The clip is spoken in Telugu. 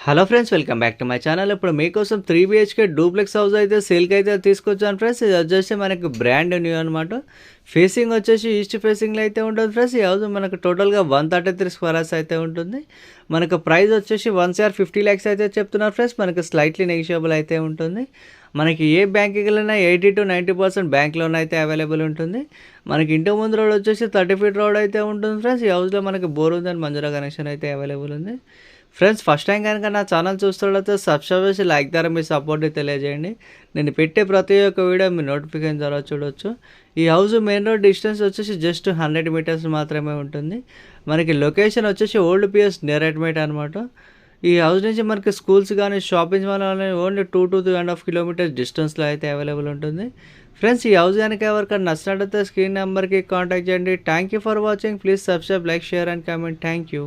Hello friends, welcome back to my channel. ఇప్పుడు మీకోసం 3 BHK డూప్లెక్స్ హౌస్ అయితే సేల్కి అయితే తీసుకొచ్చాను ఫ్రెండ్స్. ఇది వచ్చేసి మనకి బ్రాండ్ న్యూ అనమాట. ఫేసింగ్ వచ్చేసి ఈస్ట్ ఫేసింగ్లో అయితే ఉంటుంది ఫ్రెండ్స్. ఈ హౌస్ మనకు టోటల్గా 133 స్క్వేర్ యార్డ్స్ అయితే ఉంటుంది. మనకు ప్రైస్ వచ్చేసి 1,50 lakhs అయితే చెప్తున్నారు ఫ్రెండ్స్. మనకు స్లైట్లీ నెగిషియబుల్ అయితే ఉంటుంది. మనకి ఏ బ్యాంక్కి వెళ్ళినా 80 to 90% బ్యాంక్ లోన్ అయితే అవైలబుల్ ఉంటుంది. మనకి ఇంటి ముందు రోడ్ వచ్చేసి 30 feet రోడ్ అయితే ఉంటుంది ఫ్రెండ్స్. ఈ హౌస్లో మనకి బోర్ ఉందని మంజూరా కనెక్షన్ అయితే అవైలబుల్ ఉంది. ఫ్రెండ్స్, ఫస్ట్ టైం కనుక నా ఛానల్ చూస్తున్నట్లయితే సబ్స్క్రైబ్ చేసి లైక్ ద్వారా మీ సపోర్ట్ని తెలియజేయండి. నేను పెట్టే ప్రతి ఒక్క వీడియో మీ నోటిఫికేషన్ ద్వారా చూడవచ్చు. ఈ హౌస్ మెయిన్ రోడ్ డిస్టెన్స్ వచ్చేసి జస్ట్ 100 meters మాత్రమే ఉంటుంది. మనకి లొకేషన్ వచ్చేసి ఓల్డ్ పిఎస్ నియర్ అనమాట. ఈ హౌస్ నుంచి మనకి స్కూల్స్ కానీ షాపింగ్ మాల్ కానీ ఓన్లీ 2 to 2.5 kilometers డిస్టెన్స్లో అయితే అవైలబుల్ ఉంటుంది. ఫ్రెండ్స్, ఈ హౌస్ కనుక ఎవరికైనా నచ్చినట్లయితే స్క్రీన్ నెంబర్కి కాంటాక్ట్ చేయండి. Thank you for watching. Please subscribe, like, share and comment. Thank you.